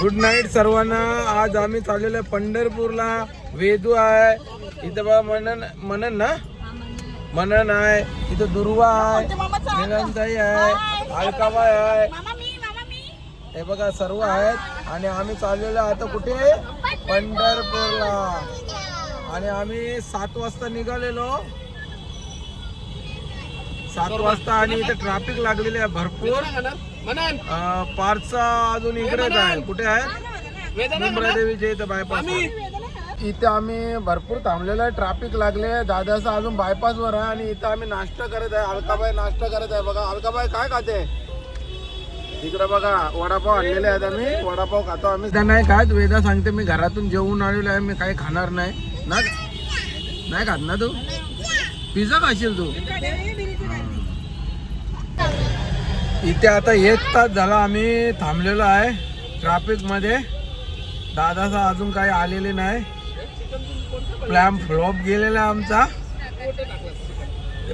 Good night सर्वांना. आज आम्ही चाललेलो आहे पंढरपूरला. वेदू आहे इथं बघा, मनन आहे इथं, दुर्वा आहे, निलमताई आहे, अलकाबाई आहे, हे बघा सर्व आहेत. आणि आम्ही चाललेलो आता कुठे? पंढरपूरला. आणि आम्ही 7 वाजता निघालेलो, 7 वाजता. आणि इथे ट्रॅफिक लागलेली आहे भरपूर. पारसा अजून इकडेच आहे. कुठे आहे? मुंब्रादेवीच्या इथं बायपास. इथे आम्ही भरपूर थांबलेलो आहे, ट्रॅफिक लागले. दादाचा अजून बायपास वर आहे. आणि इथं आम्ही नाश्ता करत आहे. अलकाबाई नाश्ता करत आहे. बघा अलकाबाई काय खाते इकडे. बघा वडापाव आणलेले आहेत, आम्ही वडापाव खातो. आम्ही त्या नाही खात. वेदा सांगते मी घरातून जेवून आलेलो आहे, मी काही खाणार नाही. नाही खात ना तू? पिझ्झा खाशील तू? इथे आता 1 तास झाला आम्ही थांबलेलो आहे ट्रॅफिक मध्ये. दादाचा अजून काही आलेले नाही. प्लॅन फ्लॉप गेलेला आमचा.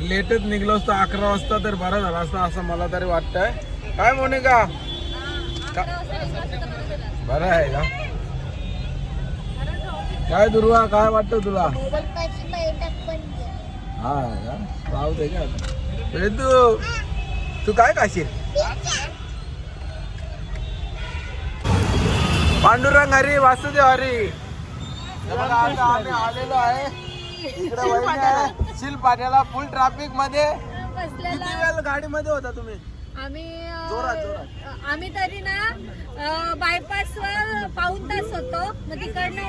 लेटच निघलो असतो 11 वाजता तर बरं झालं असतं असं मला तरी वाटतंय. काय मोनिका बरं आहे का? काय दुर्वा काय वाटतं तुला? हा का? पाहू दे का वेदू, तू काय खाशील? पांडुरंग हरी वासुदेव हरी. बघा आता आम्ही आलेलो आहे इकडे. वहिनी आहे शिलपाट्याला. फुल ट्रॅफिक मध्ये. किती वेळ गाडीमध्ये होता तुम्ही? आम्ही तरी ना बायपास वर पाऊण तास होतो. मग तिकडनं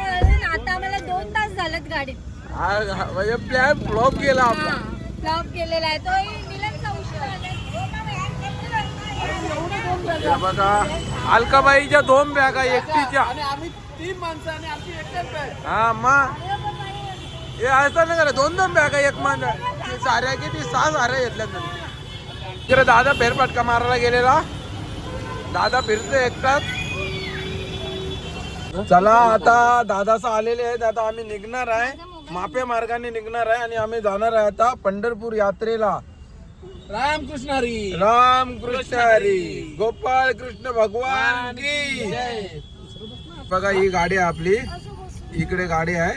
आता आम्हाला 2 तास झालेत गाडीत. म्हणजे प्लॅन फ्लॉप गेला आपला. फ्लॉप केलेला आहे तो. निलमचा उशीर आला. बघा अलकाबाईच्या 2 बॅगा एकटीच्या. आम्ही 3 माणसं आणि आमची एकच बॅग. हा मग हे असं नाही करा. 2 बॅगा एक माणसं. साऱ्या किती 6 साऱ्या घेतल्या. इकडे दादा फेरफटका मारायला गेलेला. दादा फिरतोय एकटाच. चला आता दादाचा आलेले आहेत. आता आम्ही निघणार आहे, मापे मार्गाने निघणार आहे. आणि आम्ही जाणार आहे आता पंढरपूर यात्रेला. रामकृष्ण हरी. रामकृष्ण हरी. गोपाळ कृष्ण भगवान की जय. बघा ही गाडी आहे आपली. इकडे गाडी आहे.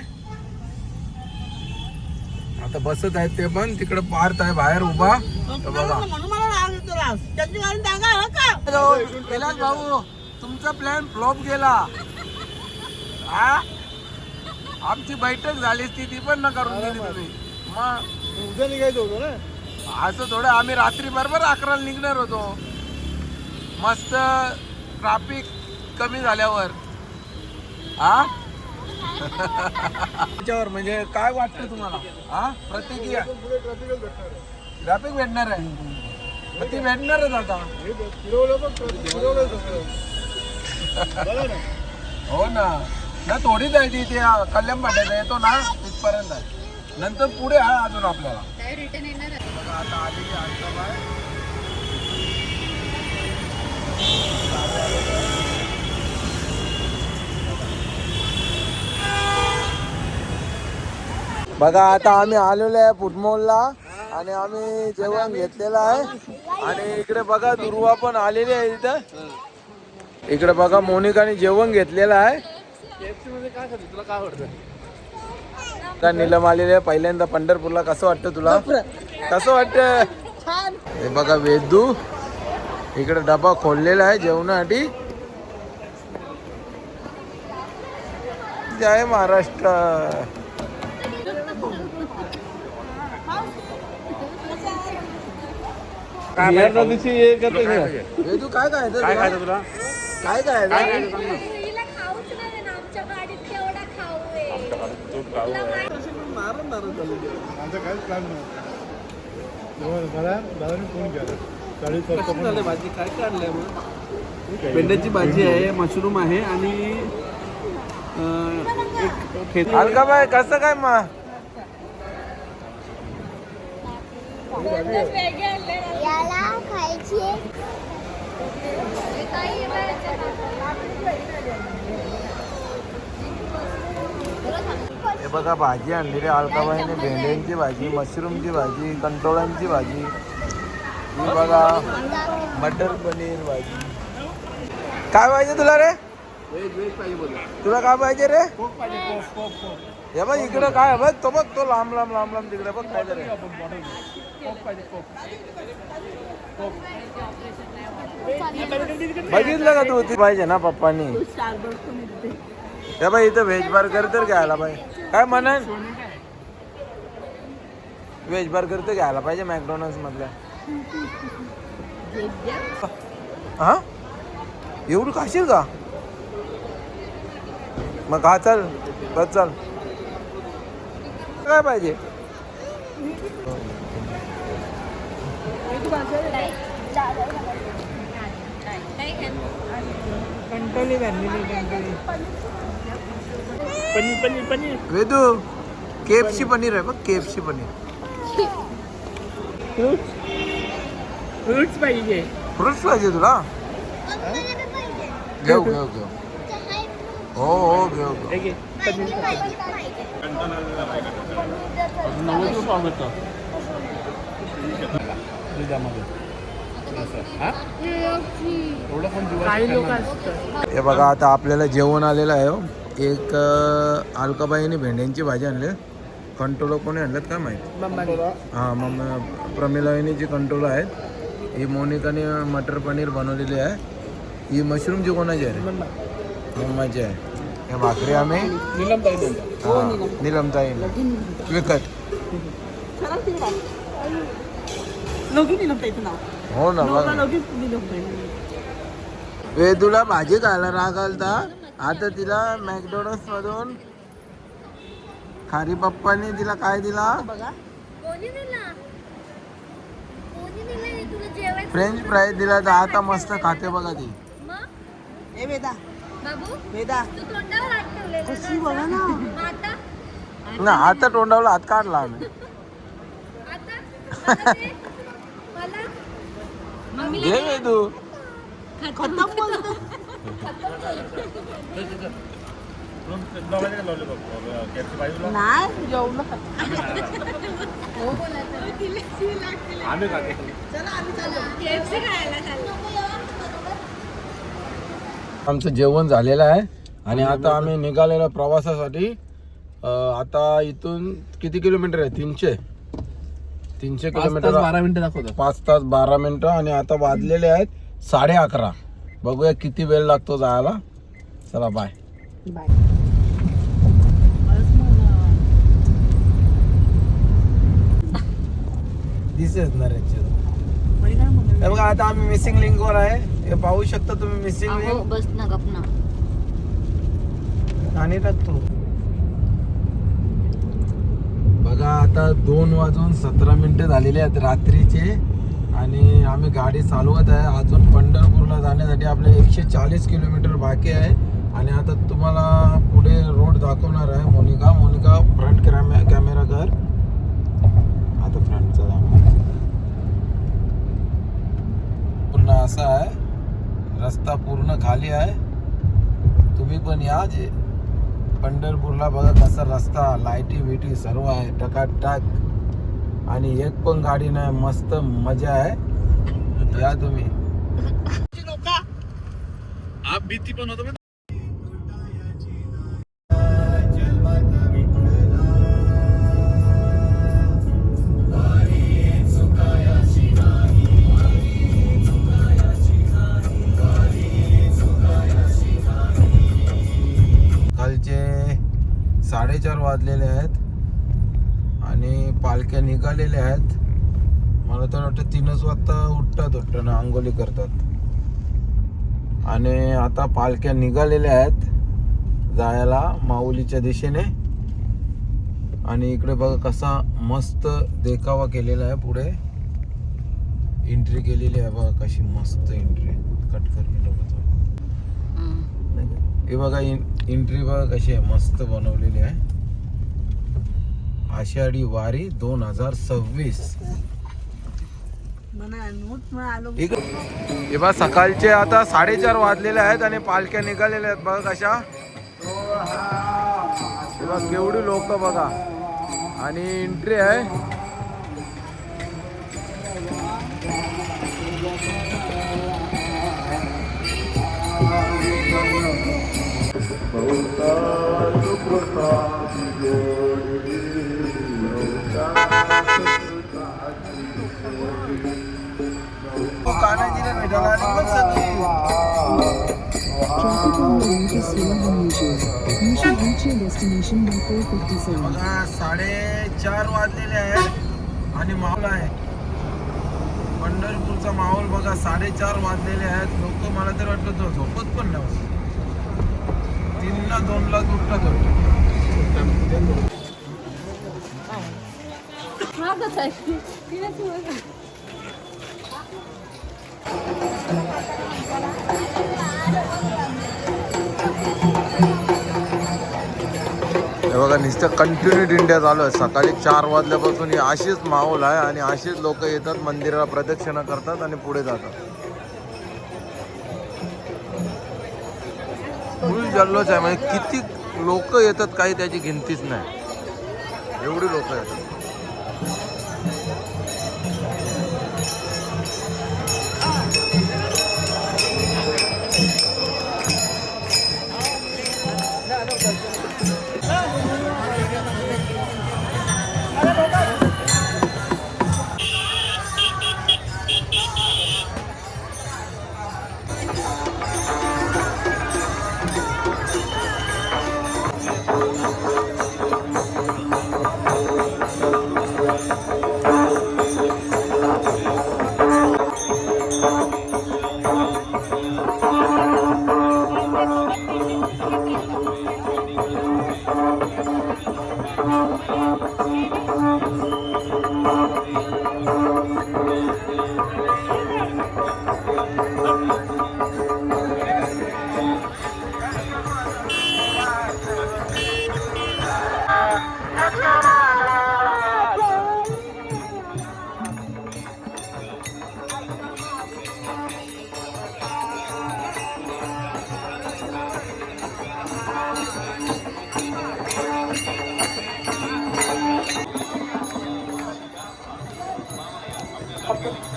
आता बसत आहेत ते पण. तिकडे पार्थ आहे बाहेर उभा. बघा कैलास भाऊ तुमचा प्लॅन फ्लॉप गेला. हा आमची बैठक झाली ती पण न करून गेली तुम्ही. मग उद्या निघायचं होतं ना. असं थोडं. आम्ही रात्री बरोबर 11ला निघणार होतो. मस्त ट्रॅफिक कमी झाल्यावर. हा त्याच्यावर म्हणजे काय वाटतं तुम्हाला? हा प्रतिक्रिया. ट्रॅफिक भेटणार आहे. ती भेटणारच आता. हो ना. ना थोडीच आहे ती. कल्याण फाट्याचा येतो ना तिथपर्यंत आहे. नंतर पुढे आहे अजून आपल्याला. बघा आता आलेली अलकाबाई. बघा आता आम्ही आलेलो आहे फुटमॉलला. आणि आम्ही जेवण घेतलेलं आहे. आणि इकडे बघा दुर्वा पण आलेली आहे इथं. इकडे बघा मोनिकाने जेवण घेतलेलं आहे. काय खाते तुला काय आवडतं? नीलम आलेली आहे पहिल्यांदा पंढरपूरला. कसं वाटतं तुला? कसं वाटतं? हे बघा वेदू इकडे डबा खोललेला आहे जेवणासाठी. जय महाराष्ट्र. वेदू काय खायचं? काय खायचं तुला? काय खायचं? हिला खाऊच नाही ना. आमच्या गाडीत केवढा खाऊ आहे. आमचा काहीच प्लॅन नाही. मला दादाने फोन केला. 40 वाजता भाजी काय काय आणलंय मग? भेंड्याची भाजी आहे, मशरूम आहे आणि एक अलकाबाई कसं काय मग? याला खायची. हे बघा भाजी आणलेली अलकाबाईने. भेंड्यांची भाजी, मशरूमची भाजी, कंटोळांची भाजी. बघा मटर पनीर भाजी. काय पाहिजे तुला रे? व्हेज व्हेज पाहिजे बोला. तुला काय पाहिजे रे? कोक पाहिजे कोक कोक कोक. हे बघ इकडे काय आहे बघ, तो बघ तो लांब लांब लांब लांब तिकडे बघ काय रे. कोक पाहिजे कोक. कोक. बघितलं का तू ती पाहिजे ना पप्पानी. हे बघ इथं व्हेज बर्गर तर घ्यायला पाहिजे. काय म्हणन व्हेज बर्गर तर घ्यायला पाहिजे मॅकडॉनल्ड्स मधल्या. हा एवढं खाशील का? मग खा चल बस चल. काय पाहिजे? वेदू केएफसी पनीर आहे बघ, केएफसी पनीर. फ्रुट्स पाहिजे. फ्रुट्स पाहिजे तुला? घेऊ घेऊ घेऊ. हो हो घेऊ घेऊ. 90 रुपये पाव भेटतो. दुधामध्ये. काही लोक असतात. हे बघा आता आपल्याला जेवण आलेलं आहे. एक अलकाबाईने भेंड्यांची भाजी आणली. कंट्रोल कोणी आणल्यात काय माहिती. हां मग प्रमिलाईने कंट्रोल आहेत. ही मोनिकाने मटर पनीर बनवलेली आहे. ही मशरूमची कोणाची आहे रे? मम्माची आहे. हे भाकरी आम्ही निलमताई विकत. हो ना बघ. वेदूला भाजी खायला राग आलता. आता तिला मॅकडॉनल्ड्स मधून खारी पप्पाने तिला काय दिला? फ्रेंच फ्राय दिला. तर आता मस्त खाते बघा ती. ना आता तोंडावला हात काढला आम्ही. घे वेदू. आमचं जेवण झालेलं आहे आणि आता आम्ही निघालेलो प्रवासासाठी. आता इथून किती किलोमीटर आहे? 300 किलोमीटर. 12 मिनिटं दाखवतो. 5 तास 12 मिनिटं. आणि आता वाजलेले आहेत 11:30. बघूया किती वेळ लागतो जायला. चला बाय. दिसत ना रे. बघा आता आम्ही मिसिंग लिंक वर आहे. हे पाहू शकता तुम्ही मिसिंग लिंक. बस ना गपना आणि टाकतो. बघा आता 2:17 झालेले आहेत रात्रीचे. आणि आम्ही गाडी चालवत आहे. अजून पंढरपूरला जाण्यासाठी आपले 140 किलोमीटर बाकी आहे. आणि आता तुम्हाला पुढे रोड दाखवणार आहे मोनिका फ्रंट कॅमेरा कर. आता फ्रंटचा दाखव. पूर्ण असा आहे रस्ता, पूर्ण खाली आहे. तुम्ही पण या जे पंढरपूरला. बघा कसा रस्ता, लाईटी बिटी सर्व आहे टकाटक. आणि एक पण गाडी नाही. मस्त मजा आहे. या तुम्ही. आप भीती पण होतो. कालचे 4:30 वाजलेले आहेत आणि पालख्या निघालेल्या आहेत. मला तर वाटतं 3 वाजता उठतात वाटतं ना, आंघोळी करतात. आणि आता पालख्या निघालेल्या आहेत जायला माऊलीच्या दिशेने. आणि इकडे बघा कसा मस्त देखावा केलेला आहे. पुढे एंट्री केलेली आहे बघा, कशी मस्त एंट्री. कट कर हे बघा एंट्री बघा कशी आहे, मस्त बनवलेली आहे. आषाढी वारी 2026. हे बघा सकाळचे आता 4:30 वाजलेले आहेत आणि पालख्या निघालेल्या आहेत. बघा कशा. हे बघा केवढी लोक बघा. आणि एंट्री आहे. कानाजीला भेटायला आणि मग सगळी Traffic on the route is slower than usual. You should reach your destination by 4:57. बघा 4:30 वाजलेले आहेत आणि माहोल आहे पंढरपूरचा माहोल बघा. 4:30 वाजलेले आहेत. लोक मला तर वाटतं तो झोपत पण नाही. 3ला 2ला उठतात. हा कसा आहे तिला सुरू हे बघा नुसतं कंटिन्यू दिंड्या चालू आहे. सकाळी 4 वाजल्यापासून अशीच माहोल आहे आणि अशीच लोक येतात मंदिराला प्रदक्षिणा करतात आणि पुढे जातात. फुल जल्लोष आहे म्हणजे किती लोक येतात काही त्याची गिनतीच नाही. एवढी लोक येतात.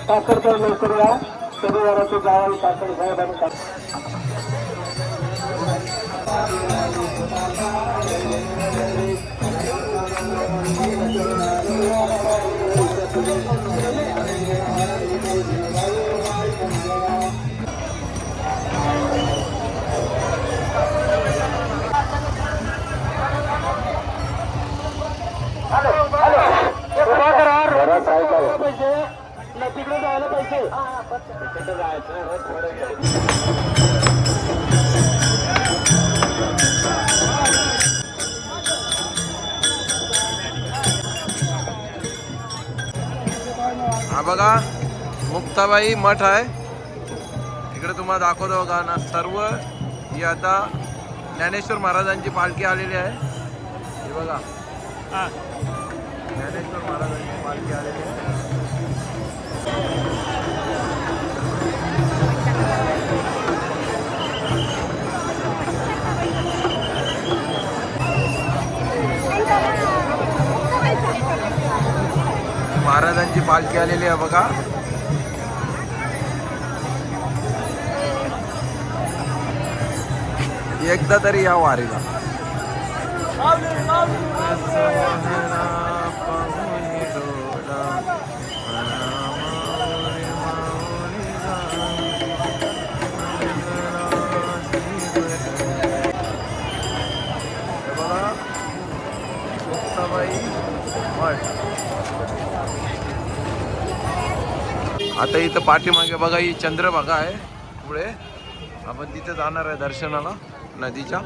ताकदवर लवकर या. शनिवाराचं जावं ताकद साहेबांनी तिकडे जायला पाहिजे. तिकडे जायचं हा बघा मुक्ताबाई मठ आहे. इकडे तुम्हाला दाखवतो बघा ना. सर्व ही आता ज्ञानेश्वर महाराजांची पालखी आलेली आहे. हे बघा ज्ञानेश्वर महाराजांची पालखी आलेली आहे. महाराजांची पालखी आलेली आहे बघा. एकदा तरी या वारीला. आता इथं पाठीमागे बघा ही चंद्रभागा आहे. पुढे आपण तिथे जाणार आहे दर्शनाला नदीच्या.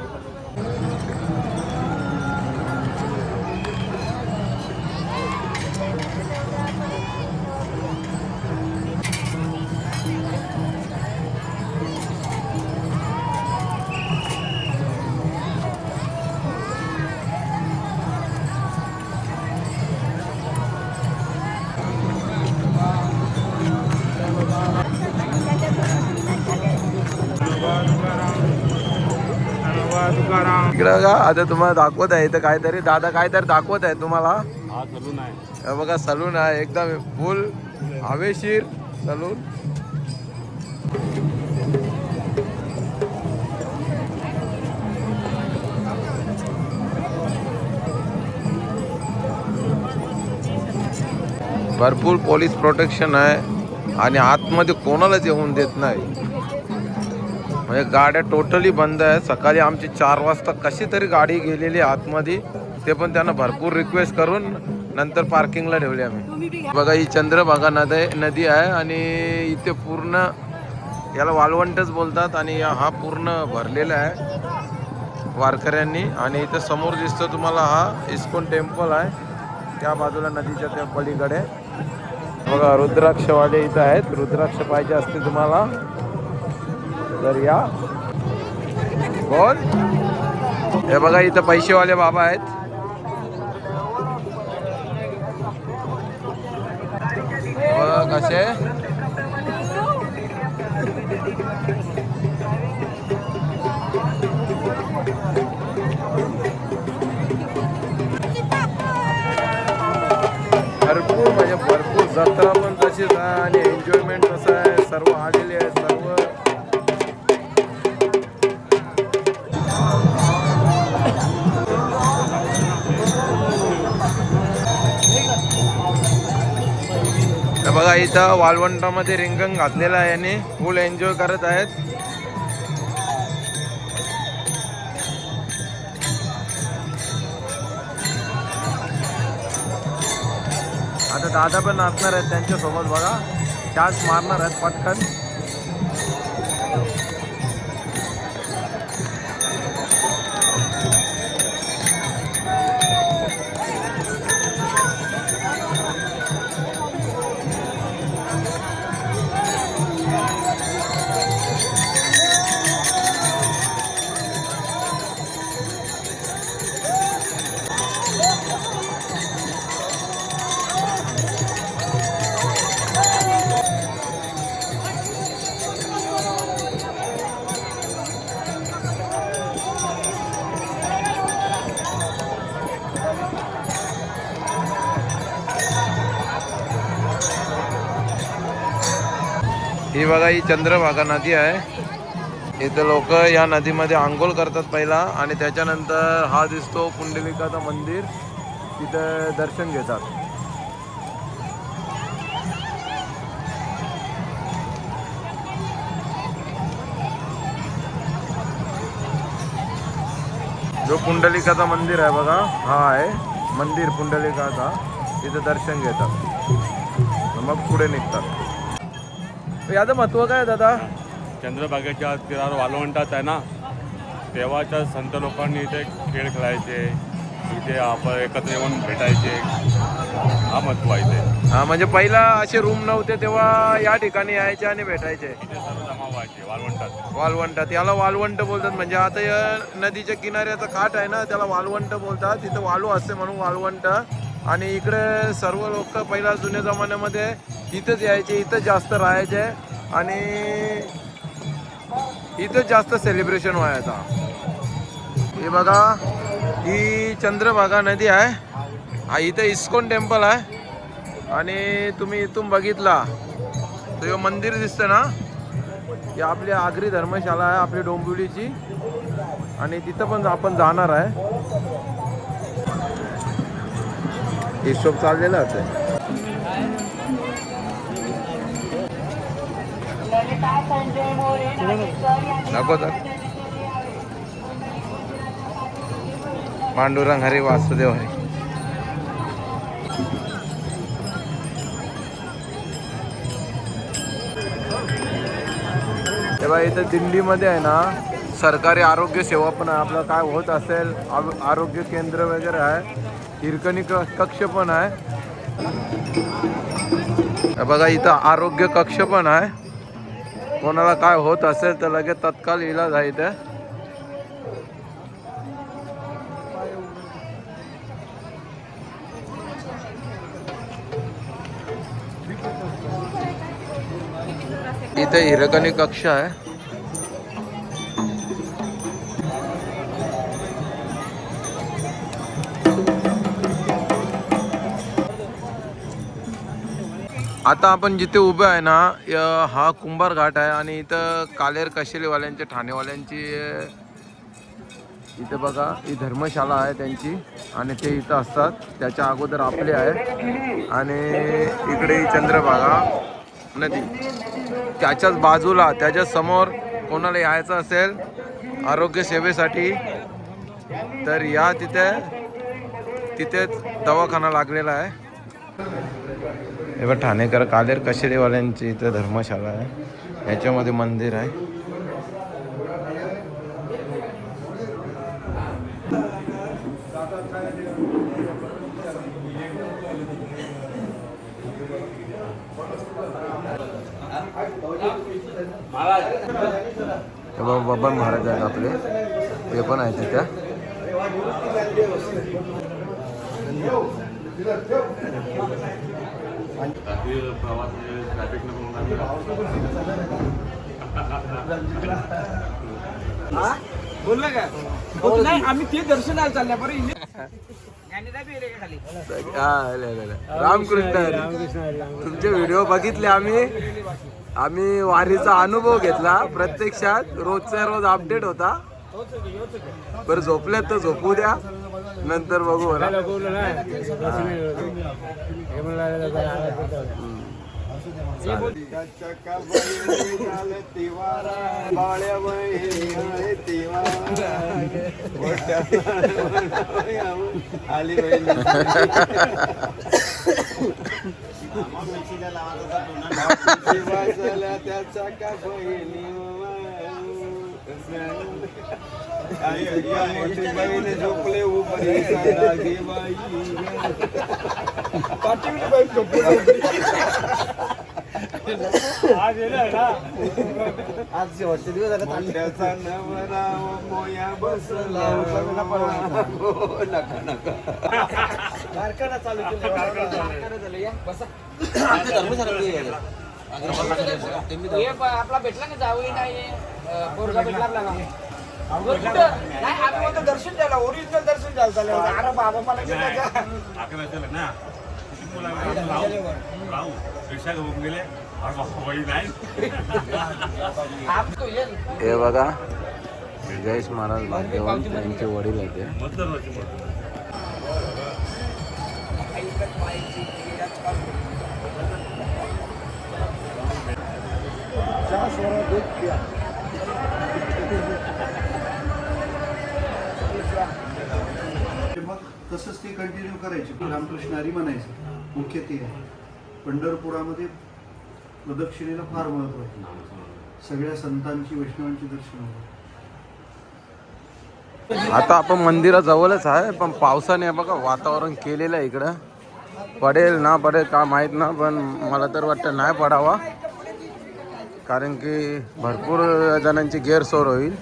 इकडं का आता तुम्हाला दाखवत आहे इथं काहीतरी. दादा काहीतरी दाखवत आहे तुम्हाला. हा सलून आहे. बघा सलून आहे एकदम फुल हवेशीर सलून. भरपूर पोलीस प्रोटेक्शन आहे आणि आतमध्ये कोणालाच येऊन देत नाही. म्हणजे गाड्या टोटली बंद आहे. सकाळी आमची 4 वाजता कशी तरी गाडी गेलेली आतमध्ये, ते पण त्यांना भरपूर रिक्वेस्ट करून नंतर पार्किंगला ठेवली आम्ही. बघा ही चंद्रभागा नदी आहे आणि इथे पूर्ण याला वाळवंटच बोलतात आणि हा पूर्ण भरलेला आहे वारकऱ्यांनी. आणि इथे समोर दिसतो तुम्हाला हा इस्कॉन टेम्पल आहे, त्या बाजूला नदीच्या त्या पलीकडे. बघा रुद्राक्षवाले इथं आहेत. रुद्राक्ष पाहिजे असते तुम्हाला तर या. बोल. हे बघा इथं पैसेवाले बाबा आहेत. कसे भरपूर म्हणजे भरपूर जत्रा पण तशीच आहे आणि एन्जॉयमेंट कसं आहे. सर्व आलेले आहेत सर्व. बघा इथं वाळवंटामध्ये रिंगण घातलेलं आहे आणि फुल एन्जॉय करत आहेत. आता दादा पण नाचणार आहेत त्यांच्यासोबत. बघा चान्स मारणार आहेत पटकन. ही बघा ही चंद्रभागा नदी आहे. इथं लोक या नदीमध्ये आंघोळ करतात पहिला आणि त्याच्यानंतर हा दिसतो पुंडलिकाचं मंदिर, तिथं दर्शन घेतात. जो पुंडलिकाचं मंदिर आहे बघा, हा आहे मंदिर पुंडलिकाचा. तिथं दर्शन घेतात मग पुढे निघतात. याचं महत्व काय दादा? चंद्रभागेच्या तीरावर वाळवंटात आहे ना, तेव्हाच्या संत लोकांनी इथे खेळ खेळायचे, इथे आपण एकत्र येऊन भेटायचे, हा महत्व आहे इथे. हा म्हणजे पहिला असे रूम नव्हते तेव्हा या ठिकाणी यायचे आणि भेटायचे. इथे सर्व जमा व्हायचे वाळवंटात. वाळवंटात याला वाळवंट बोलतात. म्हणजे आता या नदीच्या किनाऱ्याचा काठ आहे ना, त्याला वाळवंट बोलतात. तिथं वाळू असते म्हणून वाळवंट. आणि इकडे सर्व लोक पहिला जुन्या जमान्यामध्ये इथंच यायचे, इथंच जास्त राहायचे आणि इथंच जास्त सेलिब्रेशन व्हायचा. हे बघा ही चंद्रभागा नदी आहे. हा इथं इस्कॉन टेम्पल आहे आणि तुम्ही इथून बघितला तर हे मंदिर दिसतं ना, ही आपली आगरी धर्मशाला आहे आपली डोंबिवलीची आणि तिथं पण आपण जाणार आहे. हिशोब चाललेला आहे. नको तर पांडुरंग हरी वासुदेव हरी. तेव्हा इथं दिल्लीमध्ये आहे ना सरकारी आरोग्य सेवा पण आहे. आपलं काय होत असेल आरोग्य केंद्र वगैरे आहे. हिरकणी कक्ष पण आहे. बघा इथं आरोग्य कक्ष पण आहे. कोणाला काय होत असेल तर लगेच तत्काळ इलाज आहे इथे. इथे हिरकणी कक्ष आहे. आता आपण जिथे उभे आहे ना, हा कुंभार घाट आहे आणि इथं कालेर कशेलीवाल्यांचे ठाणेवाल्यांची इथे बघा ही धर्मशाळा आहे त्यांची आणि ते इथं असतात. त्याच्या अगोदर आपले आहे आणि इकडे ही चंद्रभागा नदी. त्याच्याच बाजूला त्याच्या समोर कोणाला यायचं असेल आरोग्य सेवेसाठी तर या तिथेच दवाखाना लागलेला आहे. हे बघ ठाणेकर कालेर कशेरीवाल्यांची इथं धर्मशाळा आहे. याच्यामध्ये मंदिर आहे. बाबा महाराज आहेत आपले ते पण आहेत तिथे. प्रवास ट्रॅफिक बोलला का नाही आम्ही ते दर्शनाला चालल्या बरं रामकृष्ण तुमचे व्हिडिओ बघितले आम्ही वारीचा अनुभव घेतला. प्रत्यक्षात रोजचा रोज अपडेट होता. बरं झोपल्यात तर झोपू द्या नंतर बघू. त्याचा का बहिणी झोपले उभरी घे बाई आज शेवटचे दिवस झाले. त्याचा नवरा मोया बसला नका नका कारखाना चालू आपला भेटला का जावई नाही पोरगा भेटला आपल्याला नाही आम्ही दर्शन झालं ओरिजिनल दर्शन झालं. अरे बाबा मला हे बघा जयेश महाराज भाग्यवान त्यांचे वडील होते. मग तसंच ते कंटिन्यू करायचे. रामकृष्ण हरी म्हणायचं मुख्य ते आहे. पंढरपुरामध्ये प्रदक्षिणेला फार महत्व आहे. सगळ्या संतांची वैष्णवांची दर्शन होतं. आता आपण मंदिराजवळच आहे पण पावसाने बघा वातावरण केलेलं आहे इकडं. पडेल ना पडेल का माहीत ना पण मला तर वाटतं नाही पडावा कारण की भरपूर जणांची गैरसोय होईल.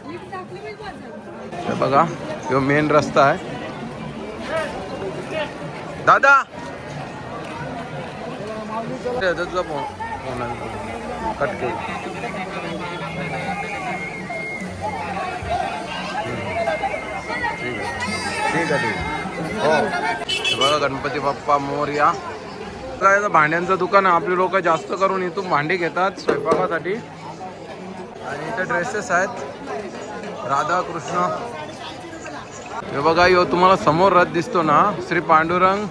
हे बघा तो मेन रस्ता आहे. दादा कट केली ठीक आहे हो. बघा गणपती बाप्पा मोरया. काय भांड्यांचं दुकान आहे. आपले लोक जास्त करून इथून भांडी घेतात स्वयंपाकासाठी. आणि इथे ड्रेसेस आहेत राधा कृष्ण. हे बघा यो तुम्हाला समोर रथ दिसतो ना श्री पांडुरंग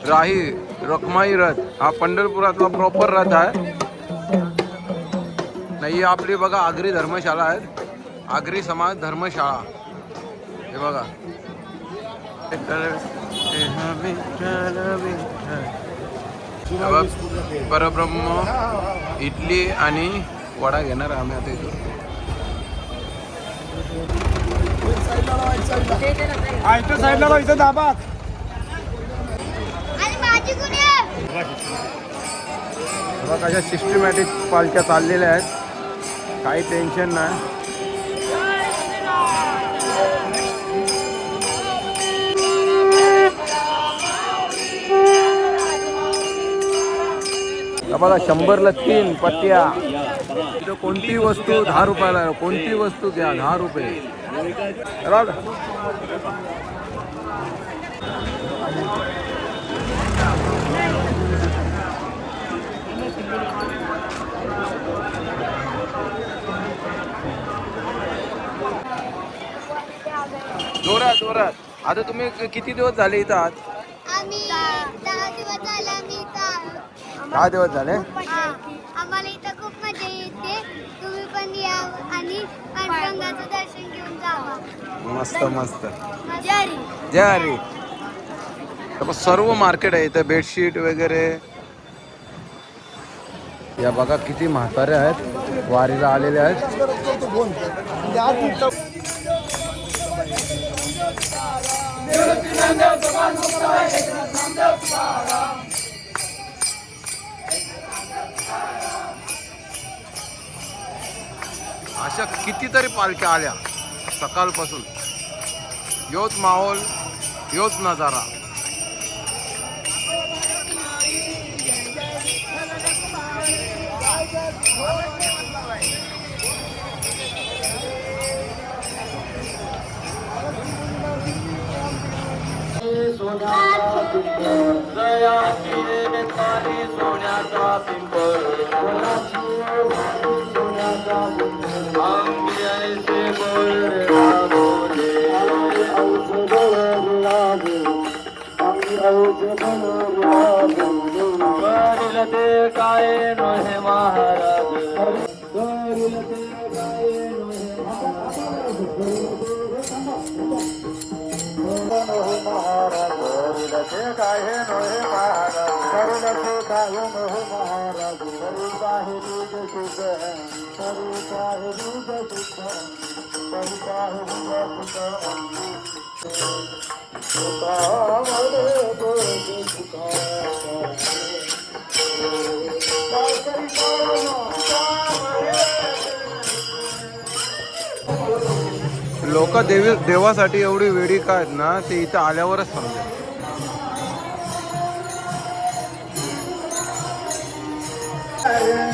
राही रखमाई रथ हा पंढरपुरातला प्रॉपर रथ आहे. नाही आपली बघा आगरी धर्मशाळा आहेत. आगरी समाज धर्मशाळा. हे बघा परब्रह्म इडली आणि वडा घेणार आम्ही आता इथून. साईडला व्हायचं दाबात कशा सिस्टमॅटिक पालख्या चाललेल्या आहेत. काही टेन्शन नाही. बघा 100ला 3 पट्ट्या. इथं कोणती वस्तू 10 रुपयाला. कोणती वस्तू घ्या 10 रुपये. जोरात जोरात. आता तुम्ही किती दिवस झाले इथं आहात? आम्ही 10 दिवस झाले आम्ही इथं आलो. 10 दिवस झाले. आम्हाला इथं खूप मजा येते. तुम्ही पण या आणि पांडुरंगाचं दर्शन घेऊन जावा. मस्त मस्त. जरी जय हरी. तर सर्व मार्केट आहे इथं, बेडशीट वगैरे. या बघा किती म्हातारे आहेत, वारीला आलेले आहेत. अशा कितीतरी पालख्या आल्या सकाळपासून. योच माहोल, योच नजारा. लोक देवासाठी एवढी वेडी काय आहेत ना, ते इथं आल्यावरच समजेल.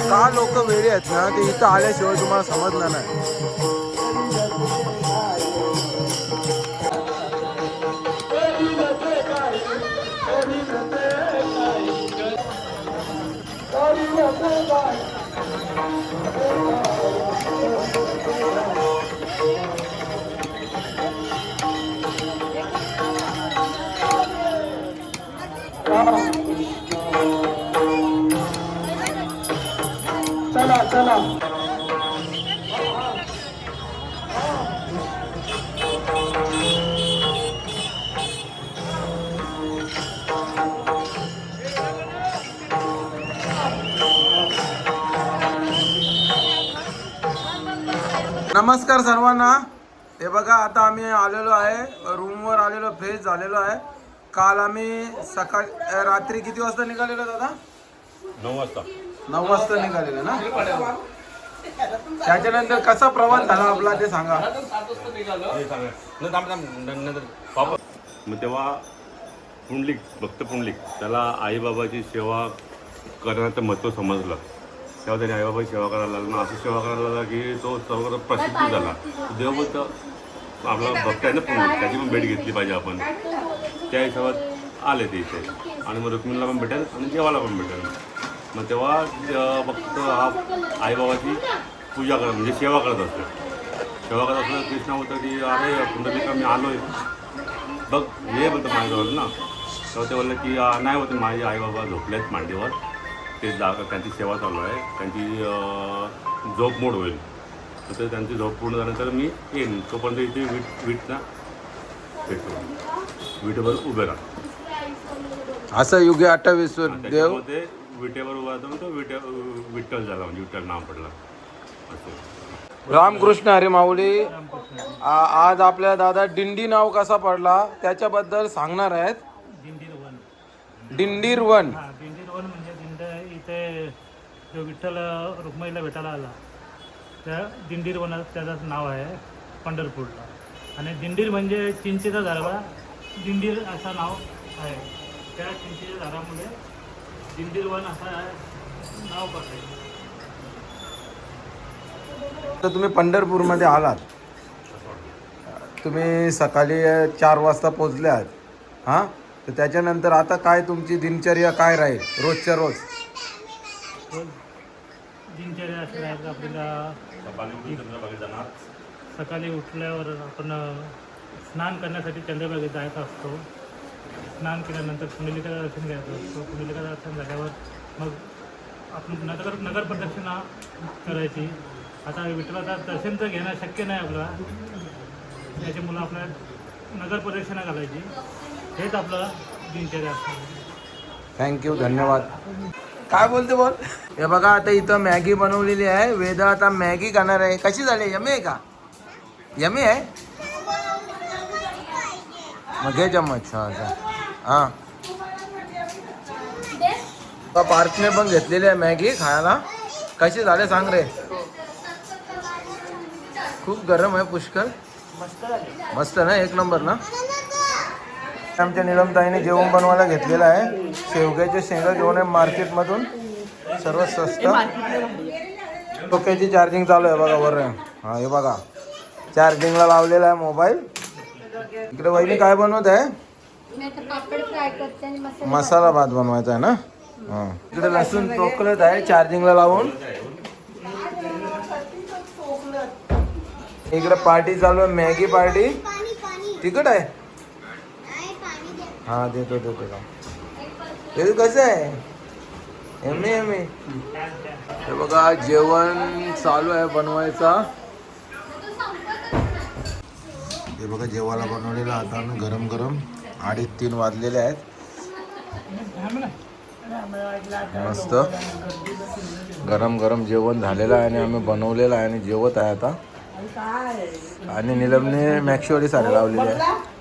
का लोक वेडी आहेत ना, ते इथं आल्याशिवाय तुम्हाला समजणार नाही. नमस्कार सर्वांना. हे बघा आता आम्ही आलेलो आहे रूमवर, आलेलो फ्रेश झालेलो आहे. काल आम्ही रात्री किती वाजता निघालेलो दादा? 9 वाजता. 9 वाजता निघालेलो ना. त्याच्यानंतर कसा प्रवास झाला आपला ते सांगा. मग तेव्हा भक्त पुंडलिक त्याला आईबाबाची सेवा करण्याचं महत्त्व समजलं. तेव्हा त्याने आईबाबाची सेवा करायला लागला. असं सेवा करायला लागला की तो सर्व प्रसिद्ध झाला. देवभक्त आपला भक्त आहे ना पुंडलिक, त्याची पण भेट घेतली पाहिजे आपण. त्या हिशोबात आले ते इथे आणि मग रुक्मिणीला पण भेटेल आणि देवाला पण भेटेल. मग तेव्हा भक्त हा आईबाबाची पूजा करत म्हणजे सेवा करत असतो. सेवा करत असलं कृष्णा होतं की अरे पुंडलिका मी आलो आहे बघ हे बोलतं माझ्याजवळ ना. तेव्हा ते बोललं की नाही होतं, माझे आईबाबा झोपलेत मांडीवर, ते त्यांची सेवा चालू आहे, त्यांची झोप मोड होईल. तर त्यांची झोप पूर्ण झाल्यानंतर मी येईन, तोपर्यंत इथे वीटना भेटतो, विटेवर उभे राहा. असं युगे 28 देव ते विटेवर उभा राहतो, तो विठ्ठल झाला, म्हणजे विठ्ठल नाव पडला असं. रामकृष्ण हरी माऊली. आज आपल्या दादा दिंडी नाव कसा पडला त्याच्याबद्दल सांगणार आहेत. दिंडीर वन. दिंडीर वन म्हणजे इथे जो विठ्ठल रुक्माईला भेटायला आला त्या दिंडीर वनात त्याचं नाव आहे पंढरपूरला. आणि दिंडीर म्हणजे चिंचेचा झाडा, दिंडीर असं नाव आहे. त्या चिंचेच्या झाडामुळे दिंडीर वन असं नाव पडलं. तर तुम्ही पंढरपूरमध्ये आलात, तुम्ही सकाळी 4 वाजता पोचले आहात. हां, तर त्याच्यानंतर आता काय तुमची दिनचर्या काय राहील रोजच्या रोज? दिनचर्या अशी राहील आपल्याला सकाळी उठल्यावर आपण स्नान करण्यासाठी चंद्रभागेत जायचा असतो. स्नान केल्यानंतर पुंडलिकाचं दर्शन घ्यायचं असतो. पुंडलिकाचं दर्शन झाल्यावर मग आपण नगर प्रदक्षिणा करायची. आता विठ्ठलाचं दर्शन तर घेणं शक्य नाही आपल्याला, त्याच्यामुळं आपल्या नगर प्रदक्षिणा घालायची. हेच आपलं दिनचर्या असतं. थँक्यू, धन्यवाद. काय बोलते बोल. हे बघा आता इथं मॅगी बनवलेली आहे. वेदा आता मॅगी खाणार आहे. कशी झाली? यमी आहे का? यमी आहे. मग घे चम्मच. हां पार्थने पण घेतलेली आहे मॅगी खायला. कशी झाले सांग रे. खूप गरम आहे पुष्कळ. मस्त ना, एक नंबर ना. आमच्या निलमताईने जेवण बनवायला घेतलेलं आहे. शेवग्याच्या शेंगा घेऊन आहे मार्केटमधून, सर्वात स्वस्त. डोक्याची चार्जिंग चालू आहे बघा वर. हा हे बघा चार्जिंगला लावलेला आहे मोबाईल. इकडे वहिनी काय बनवत आहे? पापड फ्राय करते आणि मसाला भात बनवायचा आहे ना. हां इकडे लसूण टोकलत आहे चार्जिंगला लावून. इकडे पार्टी चालू आहे, मॅगी पार्टी. तिखट आहे. हा देतो ते कसं आहे? एम ए हे बघा जेवण चालू आहे बनवायचा. हे बघा जेवायला बनवलेलं आता गरम गरम. 2:30 वाजलेले आहेत. मस्त गरम गरम जेवण झालेलं आहे आणि आम्ही बनवलेलं आहे आणि जेवत आहे आता. आणि निलमने मॅक्सीवाली साडी लावलेली आहे.